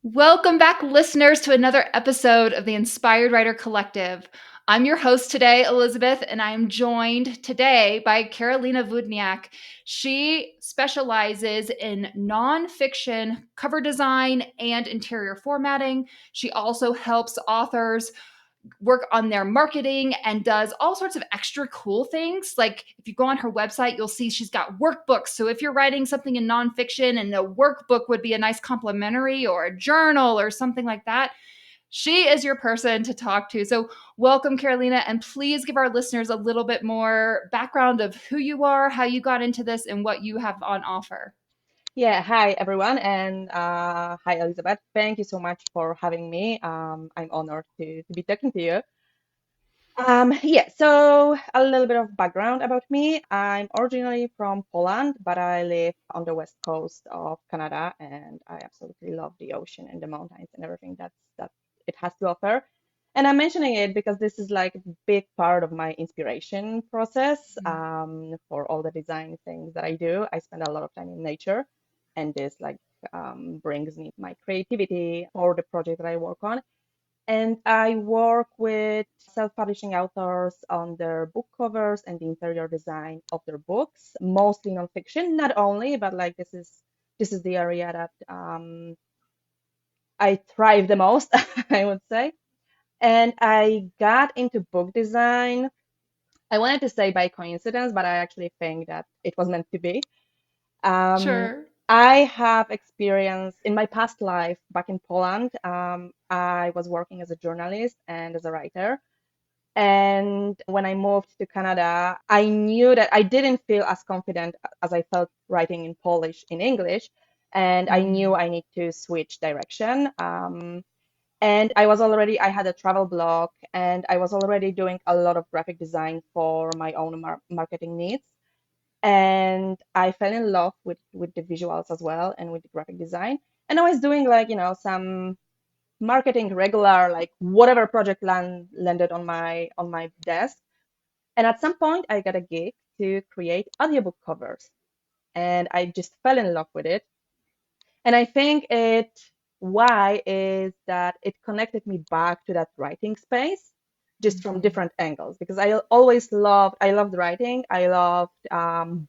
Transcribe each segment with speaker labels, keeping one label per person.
Speaker 1: Welcome back, listeners, to another episode of the Inspired Writer Collective. I'm your host today, Elizabeth, and I am joined today by Karolina Wudniak. She specializes in nonfiction cover design and interior formatting. She also helps authors work on their marketing and does all sorts of extra cool things. Like if you go on her website, you'll see she's got workbooks. So if you're writing something in nonfiction and a workbook would be a nice complementary or a journal or something like that, she is your person to talk to. So welcome, Karolina, and please give our listeners a little bit more background of who you are, how you got into this, and what you have on offer.
Speaker 2: Yeah, hi everyone, and hi Elizabeth. Thank you so much for having me. I'm honored to be talking to you. Yeah, so a little bit of background about me. I'm originally from Poland, but I live on the west coast of Canada, and I absolutely love the ocean and the mountains and everything that it has to offer. And I'm mentioning it because this is like a big part of my inspiration process for all the design things that I do. I spend a lot of time in nature, and this like brings me my creativity for the project that I work on. And I work with self-publishing authors on their book covers and the interior design of their books, mostly nonfiction, not only, but like this is the area that I thrive the most, I would say. And I got into book design. I wanted to say by coincidence, but I actually think that it was meant to be. Um,
Speaker 1: Sure.
Speaker 2: I have experience in my past life back in Poland. I was working as a journalist and as a writer. And when I moved to Canada, I knew that I didn't feel as confident as I felt writing in Polish in English. And I knew I need to switch direction. And I had a travel blog and I was already doing a lot of graphic design for my own marketing needs. And I fell in love with the visuals as well and with the graphic design. And I was doing like, some marketing regular, like whatever project landed on my desk. And at some point I got a gig to create audiobook covers and I just fell in love with it. And I think why is that it connected me back to that writing space just from
Speaker 1: Mhm.
Speaker 2: different angles because I loved writing. I loved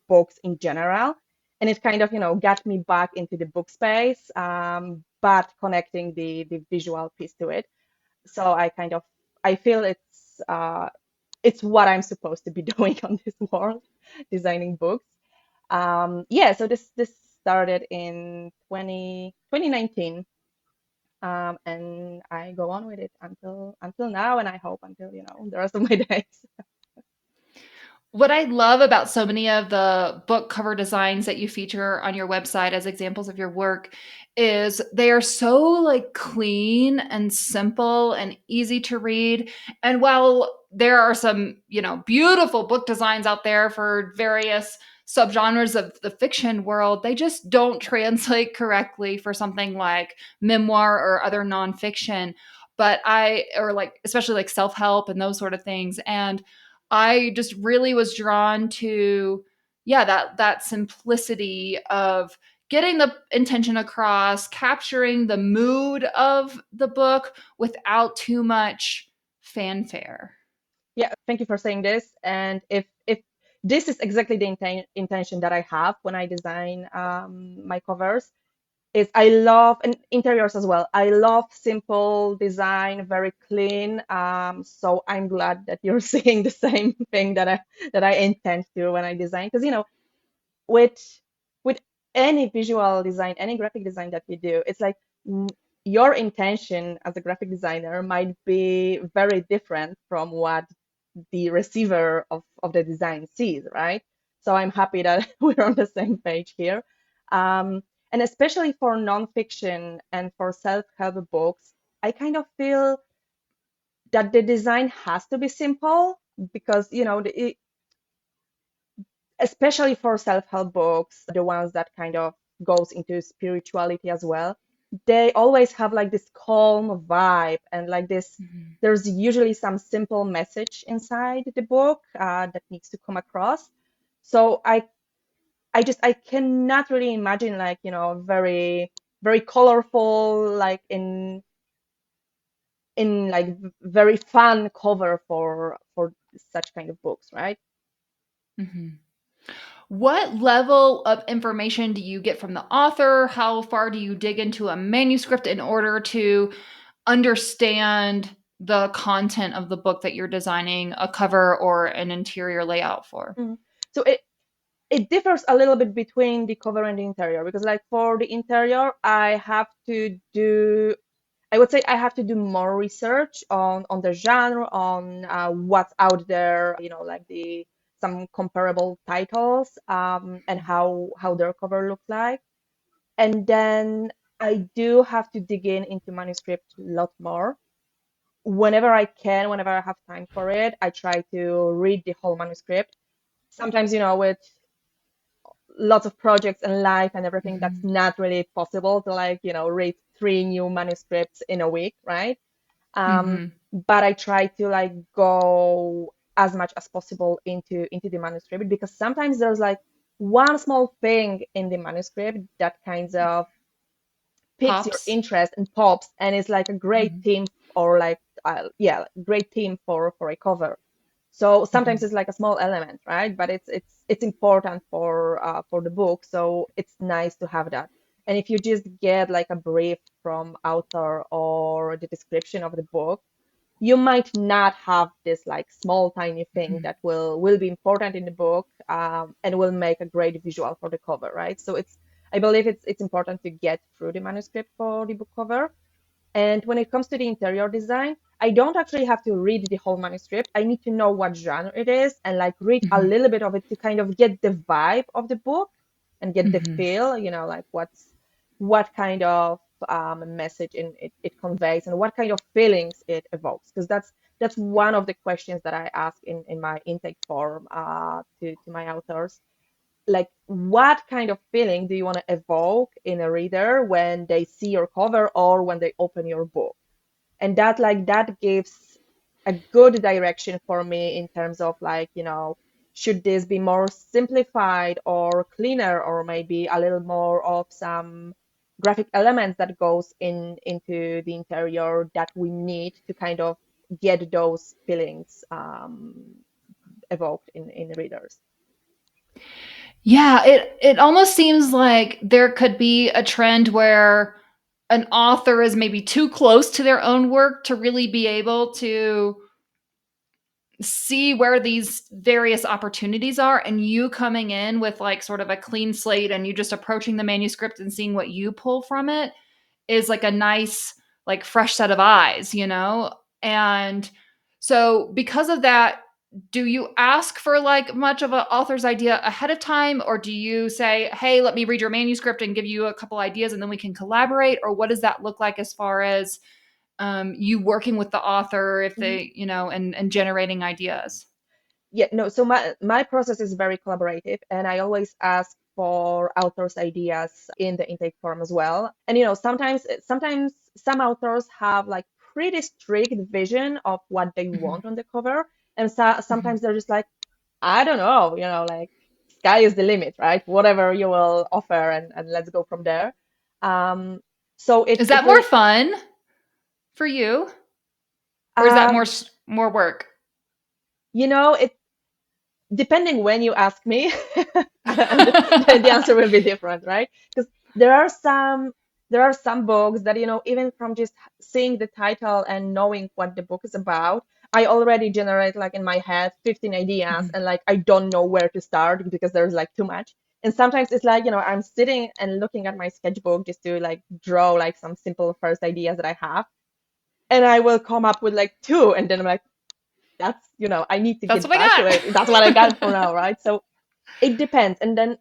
Speaker 2: books in general. And it kind of, got me back into the book space, but connecting the visual piece to it. So I feel it's what I'm supposed to be doing on this world, designing books. Yeah, so this started in 2019, and I go on with it until now, and I hope until the rest of my days.
Speaker 1: What I love about so many of the book cover designs that you feature on your website as examples of your work is they are so like clean and simple and easy to read. And while there are some, beautiful book designs out there for various subgenres of the fiction world, they just don't translate correctly for something like memoir or other nonfiction. Or like, especially like self help and those sort of things. And I just really was drawn to, yeah, that simplicity of getting the intention across, capturing the mood of the book without too much fanfare.
Speaker 2: Yeah, thank you for saying this. And if this is exactly the intention that I have when I design my covers, is I love and interiors as well. I love simple design, very clean. So I'm glad that you're seeing the same thing that I intend to when I design. Because with with any visual design, any graphic design that you do, it's like mm, your intention as a graphic designer might be very different from what the receiver of the design sees, right? So I'm happy that we're on the same page here. And especially for nonfiction and for self-help books, I kind of feel that the design has to be simple because, especially for self-help books, the ones that kind of goes into spirituality as well, they always have like this calm vibe and like this.
Speaker 1: Mhm.
Speaker 2: There's usually some simple message inside the book that needs to come across. So I cannot really imagine like very. very colorful, like in like very fun cover for such kind of books, right?
Speaker 1: Mhm. What level of information do you get from the author? How far do you dig into a manuscript in order to understand the content of the book that you're designing a cover or an interior layout for?
Speaker 2: Mhm. So it differs a little bit between the cover and the interior, because like for the interior, I would say I have to do more research on the genre, on what's out there, like the some comparable titles, and how their cover looks like. And then I do have to dig into manuscript a lot more. Whenever I can, whenever I have time for it, I try to read the whole manuscript. Sometimes, with lots of projects and life and everything, that's
Speaker 1: Mhm.
Speaker 2: not really possible to like, read three new manuscripts in a week, right? Um,
Speaker 1: Mhm.
Speaker 2: but I try to like go as much as possible into the manuscript, because sometimes there's like one small thing in the manuscript that kind of piques your
Speaker 1: Pops.
Speaker 2: interest and pops, and it's like a great
Speaker 1: Mhm.
Speaker 2: theme, or like yeah, great theme for a cover. So sometimes
Speaker 1: Mhm.
Speaker 2: it's like a small element, right? But it's important for the book, so it's nice to have that. And if you just get like a brief from author or the description of the book, you might not have this like small tiny thing
Speaker 1: Mhm.
Speaker 2: that will be important in the book, and will make a great visual for the cover, right? So I believe it's important to get through the manuscript for the book cover. And when it comes to the interior design, I don't actually have to read the whole manuscript. I need to know what genre it is and like read a
Speaker 1: Mhm.
Speaker 2: little bit of it to kind of get the vibe of the book and get the
Speaker 1: Mhm.
Speaker 2: feel, like what kind of message it conveys and what kind of feelings it evokes. Because that's one of the questions that I ask in my intake form to my authors. Like, what kind of feeling do you want to evoke in a reader when they see your cover or when they open your book? And that gives a good direction for me in terms of like, should this be more simplified or cleaner, or maybe a little more of some graphic elements that goes into the interior that we need to kind of get those feelings evoked in readers.
Speaker 1: Yeah, it almost seems like there could be a trend where an author is maybe too close to their own work to really be able to see where these various opportunities are, and you coming in with like sort of a clean slate and you just approaching the manuscript and seeing what you pull from it is like a nice like fresh set of eyes, and so because of that, do you ask for like much of an author's idea ahead of time, or do you say, hey, let me read your manuscript and give you a couple ideas and then we can collaborate, or what does that look like as far as you working with the author if
Speaker 2: Mhm.
Speaker 1: they, and generating ideas?
Speaker 2: Yeah, no, so my process is very collaborative, and I always ask for authors' ideas in the intake form as well. And sometimes some authors have like pretty strict vision of what they
Speaker 1: Mhm.
Speaker 2: want on the cover, and sometimes
Speaker 1: Mhm.
Speaker 2: they're just like, I don't know, like sky is the limit, right? Whatever you will offer, and let's go from there. Um, so
Speaker 1: Is
Speaker 2: it
Speaker 1: that more
Speaker 2: really
Speaker 1: fun for you, or is that
Speaker 2: um,
Speaker 1: more work?
Speaker 2: it depending when you ask me, and the answer will be different, right? Because there are some there are some books that, even from just seeing the title and knowing what the book is about, I already generate like in my head 15 ideas,
Speaker 1: Mhm.
Speaker 2: and like I don't know where to start because there's like too much. And sometimes it's like, I'm sitting and looking at my sketchbook just to like draw like some simple first ideas that I have, and I will come up with like two, and then I'm like, that's, I need to
Speaker 1: That's
Speaker 2: get
Speaker 1: what
Speaker 2: back to
Speaker 1: I
Speaker 2: it. That's what I got for
Speaker 1: got.
Speaker 2: now, right? So it depends. And then,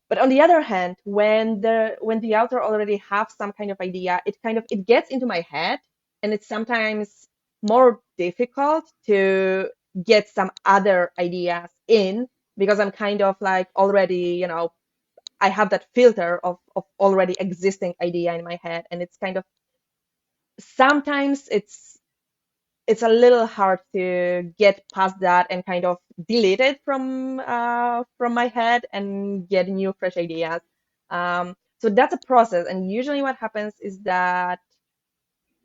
Speaker 2: but on the other hand, when the author already have some kind of idea, it gets into my head, and it's sometimes more difficult to get some other ideas in, because I'm kind of like already, I have that filter of already existing idea in my head, and it's kind of sometimes it's a little hard to get past that and kind of delete it from my head and get new fresh ideas. So that's a process. And usually what happens is that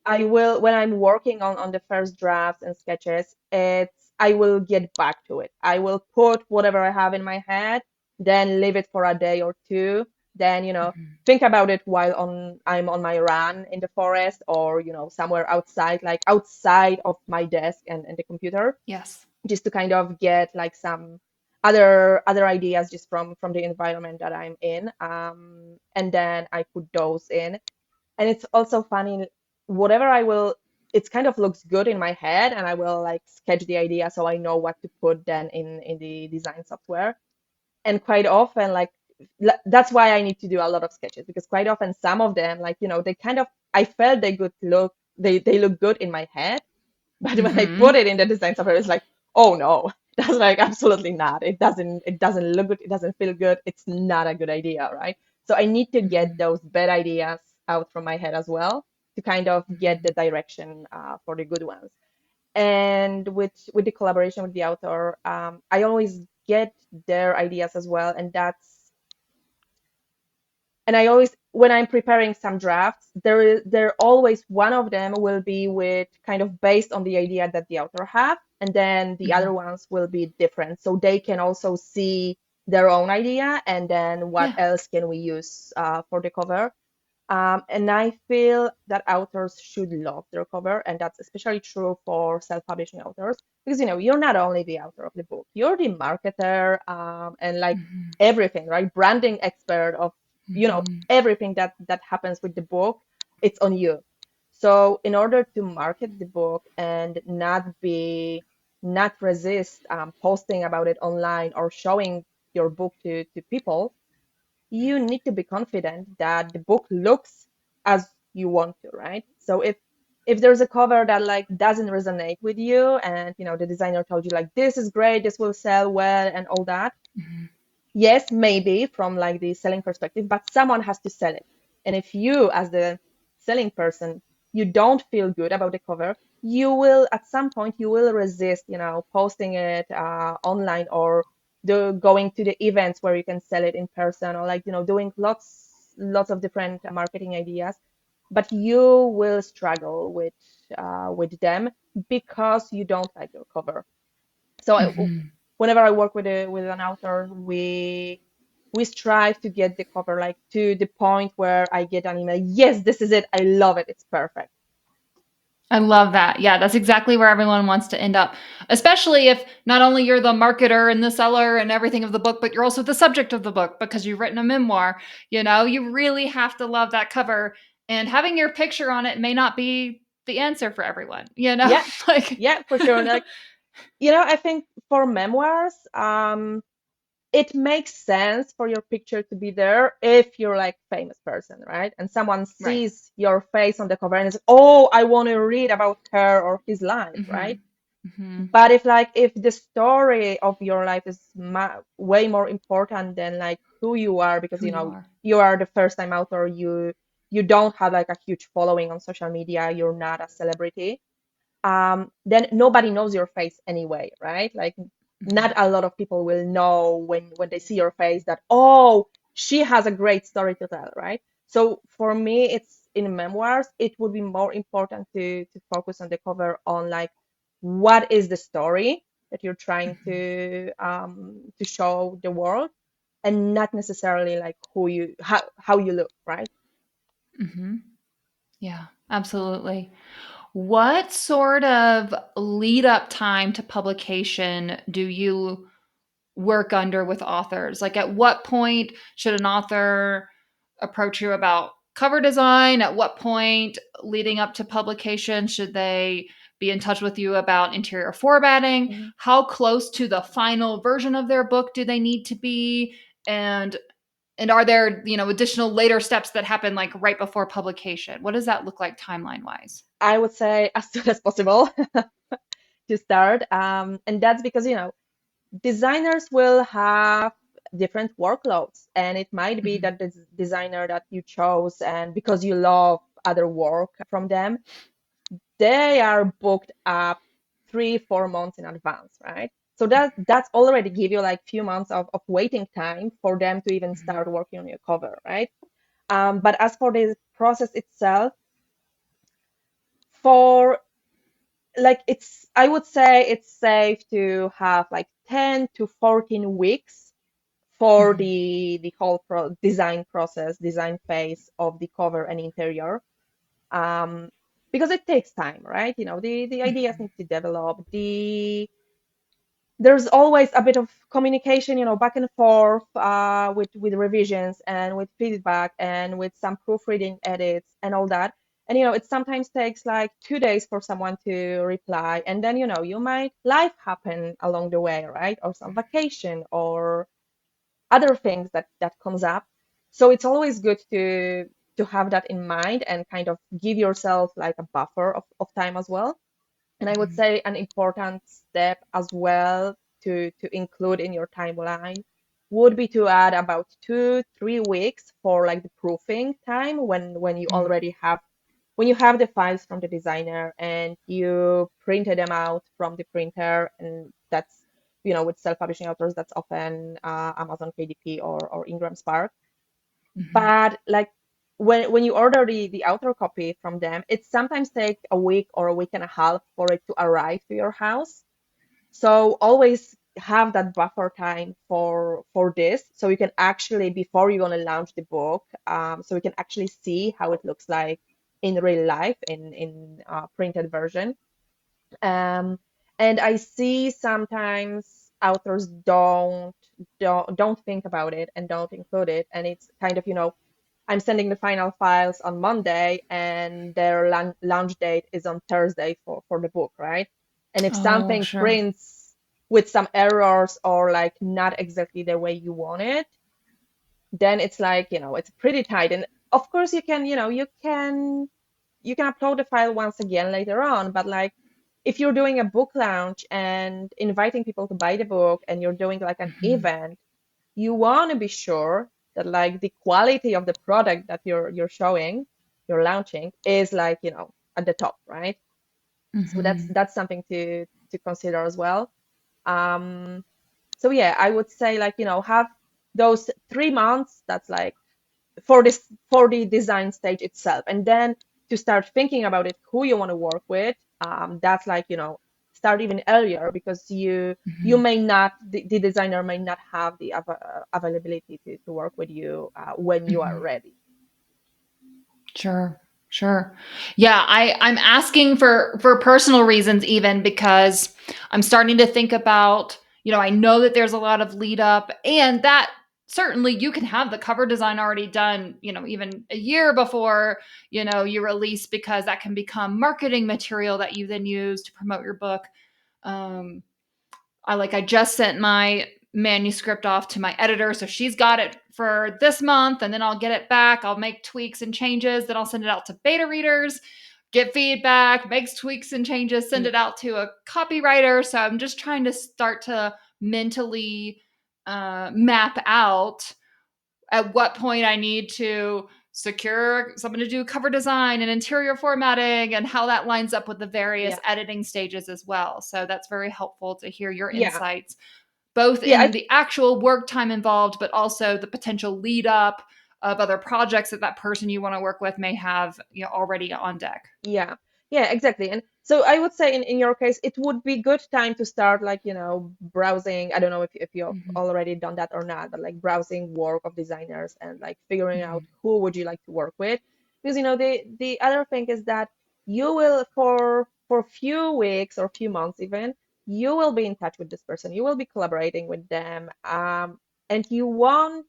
Speaker 2: I will, when I'm working on the first drafts and sketches, I will get back to it. I will put whatever I have in my head, then leave it for a day or two, then,
Speaker 1: Mhm.
Speaker 2: think about it while I'm on my run in the forest or, somewhere outside, like outside of my desk and the computer,
Speaker 1: Yes.
Speaker 2: just to kind of get like some other ideas just from the environment that I'm in. And then I put those in, and it's also funny, whatever I will, it kind of looks good in my head, and I will like sketch the idea so I know what to put then in the design software. And quite often, like, that's why I need to do a lot of sketches, because quite often some of them, like, they kind of, I felt they look good in my head, but when I put
Speaker 1: Mhm.
Speaker 2: it in the design software, it's like, oh no, that's like absolutely not. It doesn't look good. It doesn't feel good. It's not a good idea, right? So I need to get
Speaker 1: Mhm.
Speaker 2: those bad ideas out from my head as well to kind of get
Speaker 1: Mhm.
Speaker 2: the direction for the good ones. And with the collaboration with the author, I always get their ideas as well, and I always, when I'm preparing some drafts, there always one of them will be with kind of based on the idea that the author have, and then the other
Speaker 1: Mhm.
Speaker 2: ones will be different, so they can also see their own idea, and then what
Speaker 1: Yeah.
Speaker 2: else can we use for the cover. And I feel that authors should love their cover, and that's especially true for self-publishing authors, because you're not only the author of the book, you're the marketer, and like
Speaker 1: Mhm.
Speaker 2: everything, right? Branding expert of
Speaker 1: Mhm.
Speaker 2: everything that happens with the book. It's on you. So in order to market the book and not resist posting about it online or showing your book to people, you need to be confident that the book looks as you want to, right? So if there's a cover that like doesn't resonate with you, and the designer told you like this is great, this will sell well and all that,
Speaker 1: Mhm.
Speaker 2: yes, maybe from like the selling perspective, but someone has to sell it. And if you, as the selling person, you don't feel good about the cover, you will, at some point, you will resist, posting it online, or going to the events where you can sell it in person, or like, doing lots of different marketing ideas. But you will struggle with them because you don't like your cover. So
Speaker 1: Mhm.
Speaker 2: whenever I work with an author, we strive to get the cover like to the point where I get an email. Yes, this is it. I love it. It's perfect.
Speaker 1: I love that. Yeah, that's exactly where everyone wants to end up, especially if not only you're the marketer and the seller and everything of the book, but you're also the subject of the book because you've written a memoir. You really have to love that cover, and having your picture on it may not be the answer for everyone.
Speaker 2: Yeah,
Speaker 1: Like
Speaker 2: yeah, for sure. And like, I think for memoirs, it makes sense for your picture to be there if you're like famous person, right? And someone
Speaker 1: right.
Speaker 2: sees your face on the cover and is like, oh, I want to read about her or his life, right?
Speaker 1: Mhm. Mhm.
Speaker 2: But if the story of your life is way more important than like who you are, because
Speaker 1: Who you are.
Speaker 2: you are the first time author, you don't have like a huge following on social media, you're not a celebrity, then nobody knows your face anyway, right? Like, not
Speaker 1: Mhm.
Speaker 2: a lot of people will know when they see your face that, oh, she has a great story to tell, right? So for me, it's in memoirs, it would be more important to focus on the cover, on like what is the story that you're trying
Speaker 1: Mhm.
Speaker 2: to show the world, and not necessarily like how you look, right?
Speaker 1: Mhm. Yeah, absolutely. What sort of lead up time to publication do you work under with authors? Like, at what point should an author approach you about cover design? At what point leading up to publication should they be in touch with you about interior formatting?
Speaker 2: Mhm.
Speaker 1: How close to the final version of their book do they need to be? And and are there, additional later steps that happen like right before publication? What does that look like timeline wise?
Speaker 2: I would say as soon as possible to start. And that's because, designers will have different workloads. And it might be
Speaker 1: Mhm.
Speaker 2: that the designer that you chose, and because you love other work from them, they are booked up 3 4 months in advance, right? So that's already give you like few months of waiting time for them to even
Speaker 1: Mhm.
Speaker 2: start working on your cover, right? But as for the process itself, for like I would say it's safe to have like 10 to 14 weeks for
Speaker 1: Mhm.
Speaker 2: the whole design process, design phase of the cover and interior. Um, because it takes time, right? The ideas
Speaker 1: Mhm.
Speaker 2: need to develop. There's always a bit of communication, back and forth with revisions and with feedback and with some proofreading edits and all that. And it sometimes takes like 2 days for someone to reply, and then you might life happen along the way, right? Or some vacation or other things that comes up. So it's always good to have that in mind and kind of give yourself like a buffer of time as well. And I would
Speaker 1: Mhm.
Speaker 2: say an important step as well to include in your timeline would be to add about 2, 3 weeks for like the proofing time when you
Speaker 1: Mhm.
Speaker 2: already have when you have the files from the designer and you printed them out from the printer. And that's with self-publishing authors, that's often Amazon KDP or Ingram Spark.
Speaker 1: Mhm.
Speaker 2: But like when you order the author copy from them, it sometimes takes a week or a week and a half for it to arrive to your house. So always have that buffer time for this, so you can actually, before you're gonna launch the book, so you can actually see how it looks like in real life in printed version. Um, and I see sometimes authors don't think about it and don't include it, and it's kind of I'm sending the final files on Monday, and their launch date is on Thursday for the book, right? And if
Speaker 1: Oh,
Speaker 2: something
Speaker 1: sure.
Speaker 2: prints with some errors or like not exactly the way you want it, then it's like, it's pretty tight. And of course you can upload the file once again later on, but like if you're doing a book launch and inviting people to buy the book and you're doing like an
Speaker 1: Mhm.
Speaker 2: event, you want to be sure that like the quality of the product that you're showing, you're launching, is like at the top, right? So that's
Speaker 1: Mhm.
Speaker 2: that's something to consider as well. um so yeah, I would say like have those 3 months, that's like for the design stage itself, and then to start thinking about it, who you want to work with. That's like start even earlier, because you
Speaker 1: Mhm.
Speaker 2: may not the designer may not have the availability to work with you when you are
Speaker 1: Mhm.
Speaker 2: ready.
Speaker 1: Sure. Sure. Yeah, I'm asking for personal reasons even because I'm starting to think about, I know that there's a lot of lead up and that certainly you can have the cover design already done, even a year before, you release because that can become marketing material that you then use to promote your book. Um I just sent my manuscript off to my editor, so she's got it for this month, and then I'll get it back. I'll make tweaks and changes, then I'll send it out to beta readers, get feedback, makes tweaks and changes, send
Speaker 2: Yeah,
Speaker 1: it out to a copywriter. So I'm just trying to start to mentally map out at what point I need to secure someone to do cover design and interior formatting and how that lines up with the various
Speaker 2: yeah,
Speaker 1: editing stages as well. So that's very helpful to hear your
Speaker 2: yeah,
Speaker 1: insights, both
Speaker 2: yeah.
Speaker 1: in the actual work time involved, but also the potential lead up of other projects that that person you want to work with may have already on deck.
Speaker 2: Yeah, yeah, exactly. And so I would say in your case, it would be good time to start like, browsing. I don't know if you've
Speaker 1: Mhm.
Speaker 2: already done that or not, but like browsing work of designers and like figuring out
Speaker 1: Mhm.
Speaker 2: who would you like to work with. Because the other thing is that you will for a few weeks or few months even, you will be in touch with this person. You will be collaborating with them. And you want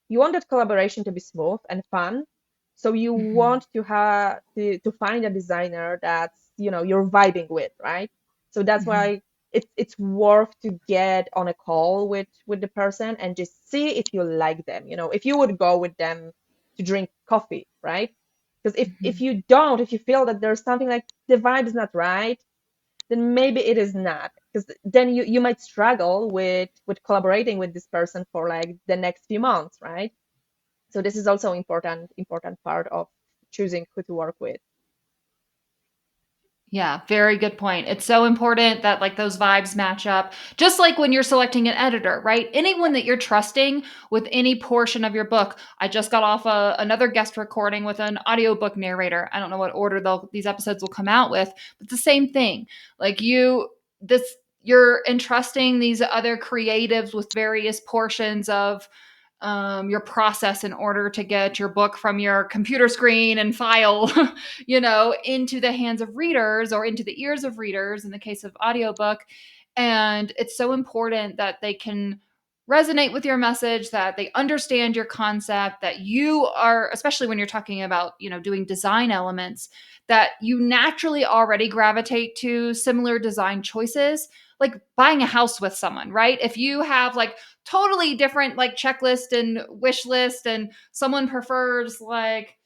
Speaker 2: that collaboration to be smooth and fun. So you
Speaker 1: Mhm.
Speaker 2: want to have to find a designer that's you're vibing with, right? So that's
Speaker 1: Mhm.
Speaker 2: why it's worth to get on a call with the person and just see if you like them. If you would go with them to drink coffee, right? Because if
Speaker 1: Mhm.
Speaker 2: you don't, if you feel that there's something like the vibe is not right, then maybe it is not, because then you might struggle with collaborating with this person for like the next few months, right? So this is also important part of choosing who to work with.
Speaker 1: Yeah, very good point. It's so important that like those vibes match up. Just like when you're selecting an editor, right? Anyone that you're trusting with any portion of your book. I just got off another guest recording with an audiobook narrator. I don't know what order these episodes will come out with, but it's the same thing. Like you're entrusting these other creatives with various portions of your process in order to get your book from your computer screen and file, into the hands of readers or into the ears of readers in the case of audiobook. And it's so important that they can resonate with your message, that they understand your concept, that you are, especially when you're talking about, doing design elements, that you naturally already gravitate to similar design choices, like buying a house with someone, right? If you have like totally different like checklist and wish list and someone prefers like,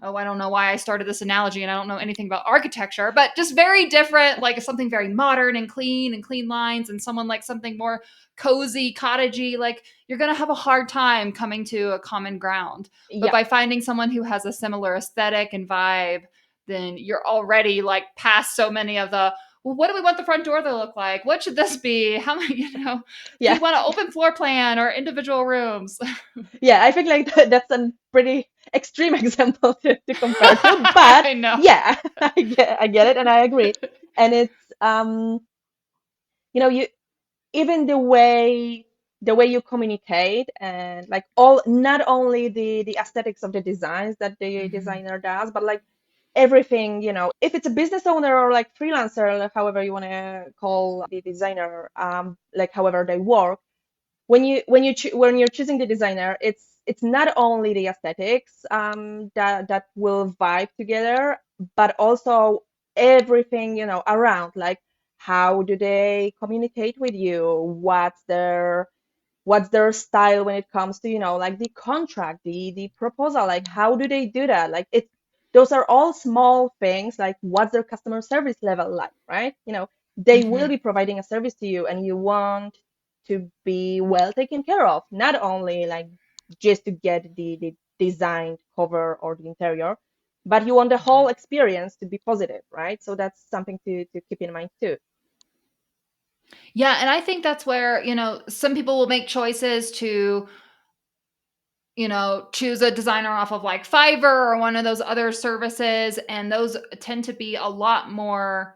Speaker 1: oh, I don't know why I started this analogy and I don't know anything about architecture, but just very different, like something very modern and clean lines, and someone like something more cozy, cottagey, like you're going to have a hard time coming to a common ground. But
Speaker 2: Yeah.
Speaker 1: by finding someone who has a similar aesthetic and vibe, then you're already like past so many of the, well, what do we want the front door to look like? What should this be? How many, do
Speaker 2: Yeah.
Speaker 1: you want an open floor plan or individual rooms?
Speaker 2: Yeah, I think like that's a pretty extreme example to compare to, but
Speaker 1: I know.
Speaker 2: yeah, I get it and I agree. And it's you even the way you communicate and like all not only the aesthetics of the designs that the
Speaker 1: Mhm.
Speaker 2: designer does, but like everything, if it's a business owner or like freelancer, like however you want to call the designer, like however they work, when you're choosing the designer, it's not only the aesthetics that will vibe together, but also everything around, like how do they communicate with you, what's their style when it comes to like the contract, the proposal, like how do they do that, like it those are all small things, like what's their customer service level like, right? They will
Speaker 1: Mhm.
Speaker 2: be providing a service to you and you want to be well taken care of, not only like just to get the designed cover or the interior, but you want the whole
Speaker 1: Mhm.
Speaker 2: experience to be positive, right? So that's something to keep in mind too.
Speaker 1: Yeah, and I think that's where, some people will make choices to, choose a designer off of like Fiverr or one of those other services, and those tend to be a lot more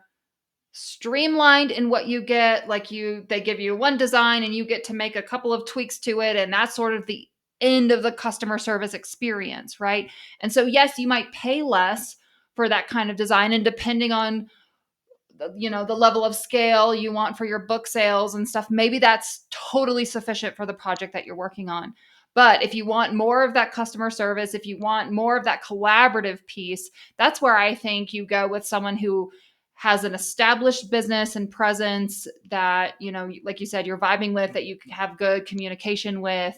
Speaker 1: streamlined in what you get. Like they give you one design and you get to make a couple of tweaks to it, and that's sort of the end of the customer service experience, right? And so yes, you might pay less for that kind of design, and depending on the level of scale you want for your book sales and stuff, maybe that's totally sufficient for the project that you're working on. But if you want more of that customer service, if you want more of that collaborative piece, that's where I think you go with someone who has an established business and presence that, like you said, you're vibing with, that you have good communication with,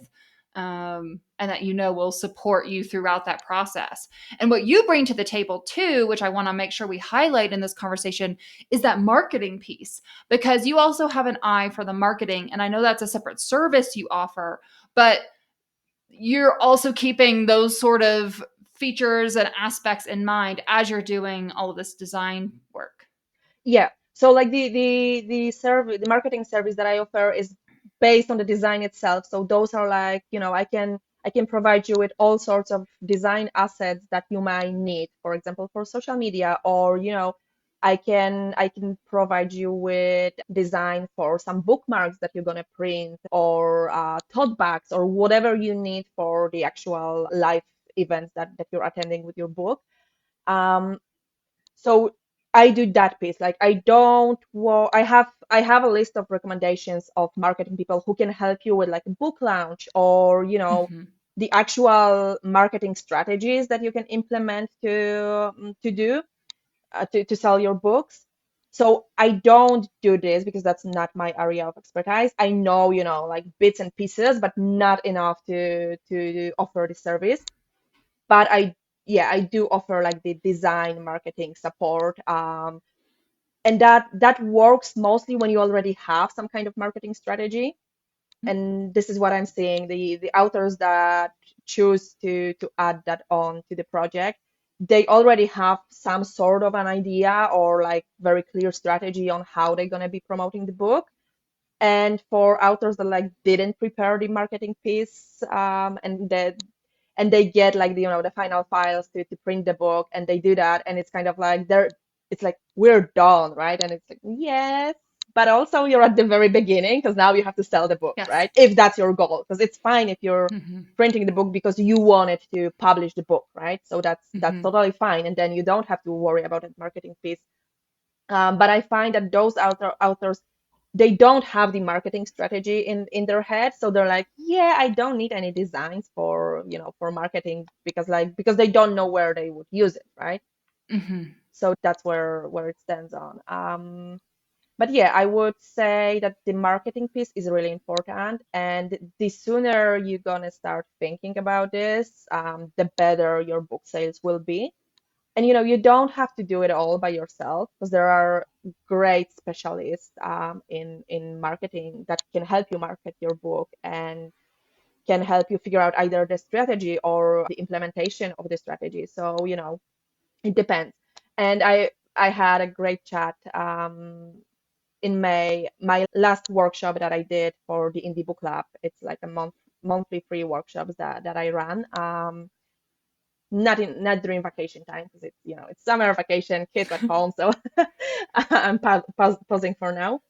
Speaker 1: and that will support you throughout that process. And what you bring to the table too, which I want to make sure we highlight in this conversation, is that marketing piece, because you also have an eye for the marketing. And I know that's a separate service you offer, but you're also keeping those sort of features and aspects in mind as you're doing all of this design work.
Speaker 2: Yeah. So like the service, the marketing service that I offer is based on the design itself. So those are like, I can provide you with all sorts of design assets that you might need, for example, for social media, or I can provide you with design for some bookmarks that you're gonna print, or tote bags, or whatever you need for the actual live events that you're attending with your book. Um, so I do that piece. Like I don't I have a list of recommendations of marketing people who can help you with like a book launch, or
Speaker 1: Mhm.
Speaker 2: the actual marketing strategies that you can implement to do to sell your books. So I don't do this because that's not my area of expertise. I know, like bits and pieces, but not enough to offer the service. But I do offer like the design marketing support, and that works mostly when you already have some kind of marketing strategy. And this is what I'm seeing, the authors that choose to add that on to the project, they already have some sort of an idea or like very clear strategy on how they're going to be promoting the book. And for authors that like didn't prepare the marketing piece, and they get like the final files to print the book, and they do that, and it's kind of like it's like we're done, right? And it's like, yes, but also you're at the very beginning, because now you have to sell the book,
Speaker 1: Yes.
Speaker 2: right? If that's your goal, because it's fine if you're
Speaker 1: Hmm.
Speaker 2: printing the book because you wanted to publish the book, right? So that's
Speaker 1: Hmm.
Speaker 2: totally fine, and then you don't have to worry about the marketing piece. But I find that those authors, they don't have the marketing strategy in their head, so they're like, yeah, I don't need any designs for marketing, because they don't know where they would use it, right?
Speaker 1: Hmm.
Speaker 2: So that's where it stands on. But yeah, I would say that the marketing piece is really important, and the sooner you're gonna start thinking about this, the better your book sales will be. And you don't have to do it all by yourself, because there are great specialists in marketing that can help you market your book and can help you figure out either the strategy or the implementation of the strategy. So it depends. And I had a great chat in May, my last workshop that I did for the Indie Book Club. It's like a monthly free workshops that I run. Not during vacation time, because it's summer vacation, kids at home, so I'm pausing for now.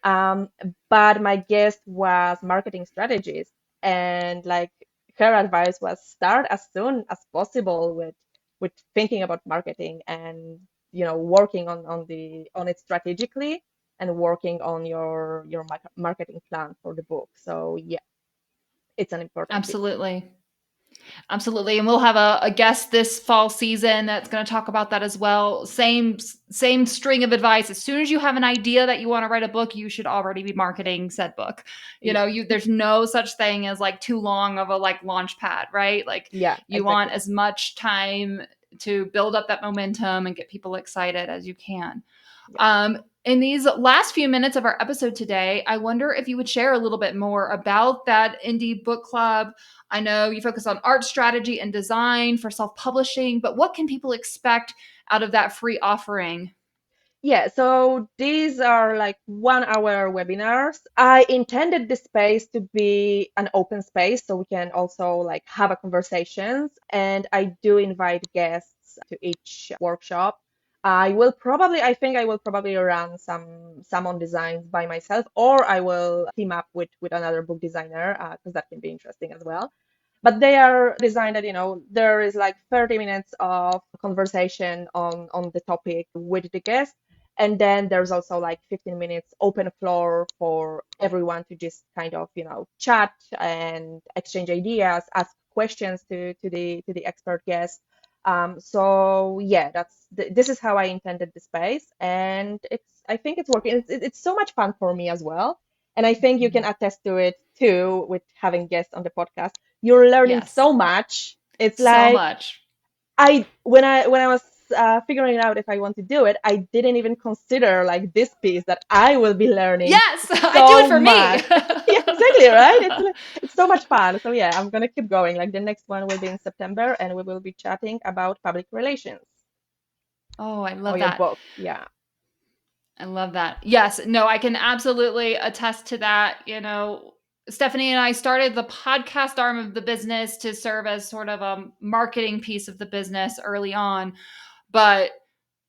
Speaker 2: Um, but my guest was marketing strategist, and like her advice was start as soon as possible with thinking about marketing, and working on it strategically, and working on your marketing plan for the book. So yeah, it's an important piece.
Speaker 1: Absolutely. Absolutely. And we'll have a guest this fall season that's going to talk about that as well. Same string of advice. As soon as you have an idea that you want to write a book, you should already be marketing said book.
Speaker 2: Yeah,
Speaker 1: There's no such thing as like too long of a like launch pad, right? Like
Speaker 2: yeah,
Speaker 1: you want
Speaker 2: exactly.
Speaker 1: as much time to build up that momentum and get people excited as you can.
Speaker 2: Yeah.
Speaker 1: In these last few minutes of our episode today, I wonder if you would share a little bit more about that indie book club. I know you focus on art strategy and design for self publishing, but what can people expect out of that free offering?
Speaker 2: Yeah, so these are like 1 hour webinars. I intended this space to be an open space so we can also like have a conversations, and I do invite guests to each workshop. I think I will probably run some on designs by myself, or I will team up with another book designer, because that can be interesting as well. But they are designed that there is like 30 minutes of conversation on the topic with the guest, and then there's also like 15 minutes open floor for everyone to just kind of chat and exchange ideas, ask questions to the expert guest. So yeah, this is how I intended the space, and I think it's working. It's so much fun for me as well, and I think you can
Speaker 1: Mhm.
Speaker 2: attest to it too with having guests on the podcast. You're learning
Speaker 1: Yes,
Speaker 2: so much. It's
Speaker 1: so
Speaker 2: like
Speaker 1: much.
Speaker 2: when I was figuring out if I want to do it, I didn't even consider like this piece that I will be learning
Speaker 1: Yes, I do it
Speaker 2: so
Speaker 1: for me.
Speaker 2: much. Yeah, exactly, right? It's so much fun. So yeah, I'm gonna keep going. Like the next one will be in September, and we will be chatting about public relations
Speaker 1: Oh, I
Speaker 2: for
Speaker 1: love
Speaker 2: your
Speaker 1: that.
Speaker 2: book. Yeah,
Speaker 1: I love that. Yes, no, I can absolutely attest to that. Stephanie and I started the podcast arm of the business to serve as sort of a marketing piece of the business early on. But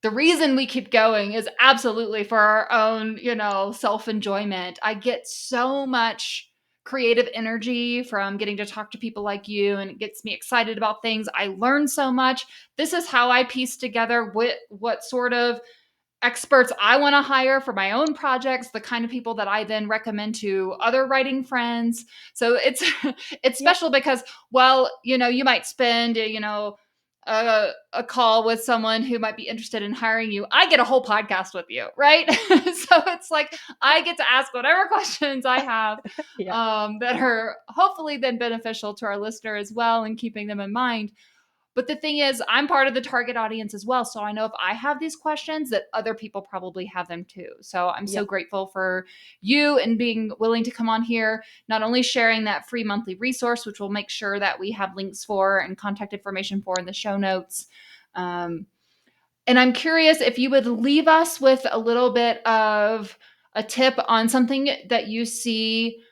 Speaker 1: the reason we keep going is absolutely for our own, self enjoyment. I get so much creative energy from getting to talk to people like you, and it gets me excited about things. I learn so much. This is how I piece together what sort of experts I want to hire for my own projects, the kind of people that I then recommend to other writing friends. So it's it's
Speaker 2: yeah,
Speaker 1: special because, well, you might spend, a call with someone who might be interested in hiring you. I get a whole podcast with you, right? So it's like I get to ask whatever questions I have,
Speaker 2: yeah,
Speaker 1: that are hopefully then beneficial to our listener as well, and keeping them in mind. But the thing is, I'm part of the target audience as well. So I know if I have these questions, that other people probably have them too. So I'm
Speaker 2: yeah,
Speaker 1: so grateful for you and being willing to come on here, not only sharing that free monthly resource, which we'll make sure that we have links for and contact information for in the show notes, And I'm curious if you would leave us with a little bit of a tip on something that you see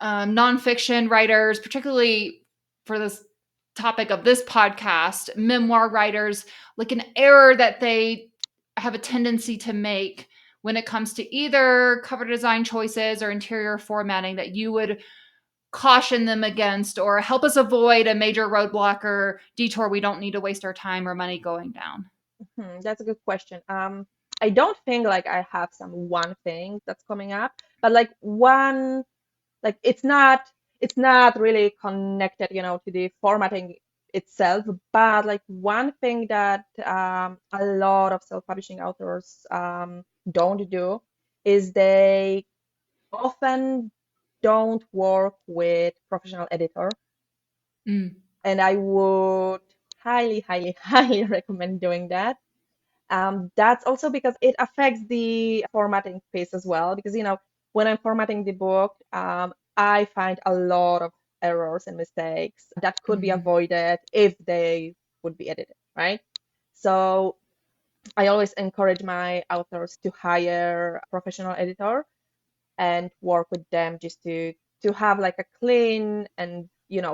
Speaker 1: nonfiction writers, particularly for this topic of this podcast, memoir writers, like an error that they have a tendency to make when it comes to either cover design choices or interior formatting that you would caution them against or help us avoid a major roadblock or detour we don't need to waste our time or money going down?
Speaker 2: That's a good question. I don't think like I have some one thing that's coming up, but like one, like it's not really connected, to the formatting itself. But like one thing that a lot of self-publishing authors don't do is they often don't work with professional editor,
Speaker 1: Mm.
Speaker 2: and I would highly, highly, highly recommend doing that. That's also because it affects the formatting piece as well. Because, when I'm formatting the book, I find a lot of errors and mistakes that could be
Speaker 1: Mm.
Speaker 2: avoided if they would be edited, right? So I always encourage my authors to hire a professional editor and work with them just to have like a clean and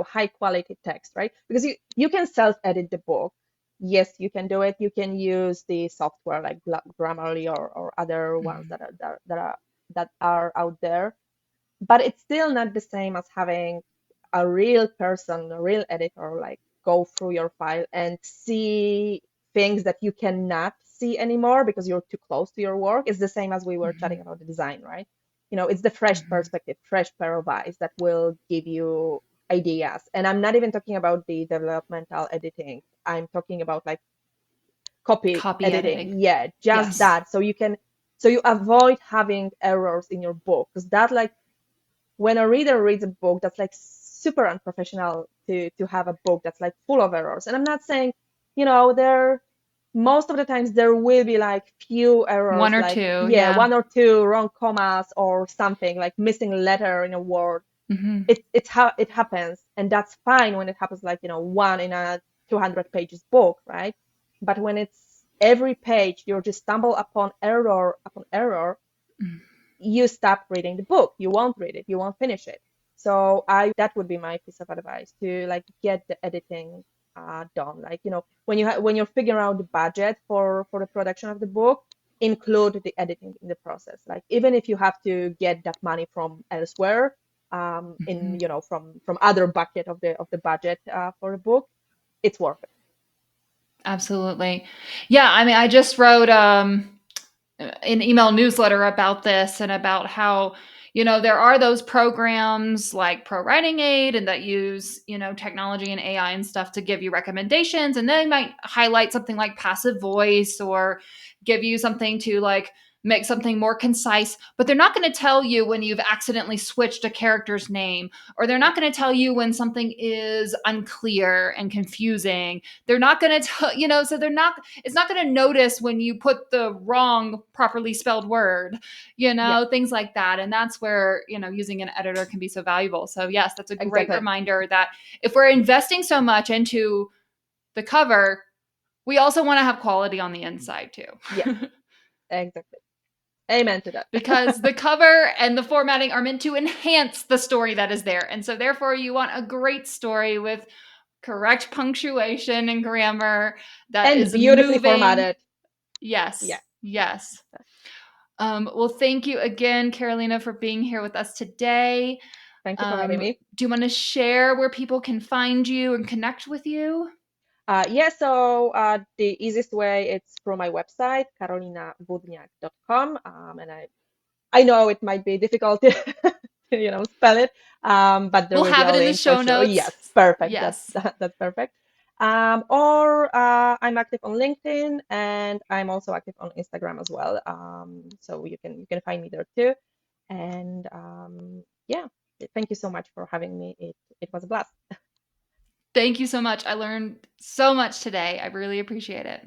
Speaker 2: high quality text, right? Because you can self edit the book. Yes, you can do it. You can use the software like Grammarly or other ones
Speaker 1: Mm.
Speaker 2: that are out there, but it's still not the same as having a real person, a real editor, like go through your file and see things that you cannot see anymore because you're too close to your work. It's the same as we were chatting
Speaker 1: Mhm.
Speaker 2: about the design, right? It's the fresh
Speaker 1: Mhm.
Speaker 2: perspective, fresh pair of eyes that will give you ideas. And I'm not even talking about the developmental editing. I'm talking about like copy
Speaker 1: Copy
Speaker 2: editing.
Speaker 1: editing.
Speaker 2: Yeah, just
Speaker 1: Yes.
Speaker 2: that. So you avoid having errors in your book, because that, like, when a reader reads a book, that's like super unprofessional to have a book that's like full of errors. And I'm not saying, there most of the times there will be like few errors,
Speaker 1: One or
Speaker 2: like,
Speaker 1: two.
Speaker 2: yeah,
Speaker 1: Yeah.
Speaker 2: one or two wrong commas or something, like missing letter in a word.
Speaker 1: Mhm.
Speaker 2: It's how it happens, and that's fine when it happens, like, one in a 200 pages book, right? But when it's every page you just stumble upon error,
Speaker 1: Mm.
Speaker 2: you stop reading the book. You won't read it. You won't finish it. So that would be my piece of advice, to like get the editing done. Like, when you're figuring out the budget for the production of the book, include the editing in the process. Like, even if you have to get that money from elsewhere, in
Speaker 1: Mhm.
Speaker 2: from other bucket of the budget for the book, it's worth it.
Speaker 1: Absolutely. Yeah, I mean, I just wrote an email newsletter about this and about how there are those programs like Pro Writing Aid and that use technology and AI and stuff to give you recommendations, and they might highlight something like passive voice or give you something to like make something more concise, but they're not going to tell you when you've accidentally switched a character's name, or they're
Speaker 2: Yeah,
Speaker 1: not going to tell you when something is unclear and confusing. They're not going to tell so they're not it's not going to notice when you put the wrong properly spelled word,
Speaker 2: yeah,
Speaker 1: things like that. And that's where, using an editor can be so valuable. So, yes, that's a great
Speaker 2: exactly.
Speaker 1: reminder that if we're investing so much into the cover, we also want to have quality on the inside
Speaker 2: Yes,
Speaker 1: too.
Speaker 2: exactly. Amen to
Speaker 1: Because
Speaker 2: that.
Speaker 1: the cover and the formatting are meant to enhance the story that is there. And so, therefore, you want a great story with correct punctuation and grammar that
Speaker 2: And
Speaker 1: is
Speaker 2: beautifully
Speaker 1: moving.
Speaker 2: formatted. Yeah.
Speaker 1: Yes, yes. Well, thank you again, Karolina, for being here with us today.
Speaker 2: Thank you for having me.
Speaker 1: Do you want to share where people can find you and connect with you?
Speaker 2: Yeah, so the easiest way, it's through my website, karolinawudniak.com. And I know it might be difficult to, spell it, but there
Speaker 1: We'll
Speaker 2: will be
Speaker 1: have
Speaker 2: a
Speaker 1: it in the
Speaker 2: link for
Speaker 1: show
Speaker 2: sure. Yes,
Speaker 1: notes.
Speaker 2: perfect. That's
Speaker 1: Yes.
Speaker 2: that's perfect. Or I'm active on LinkedIn, and I'm also active on Instagram as well. So you can find me there too. And yeah, thank you so much for having me. It was a blast.
Speaker 1: Thank you so much. I learned so much today. I really appreciate it.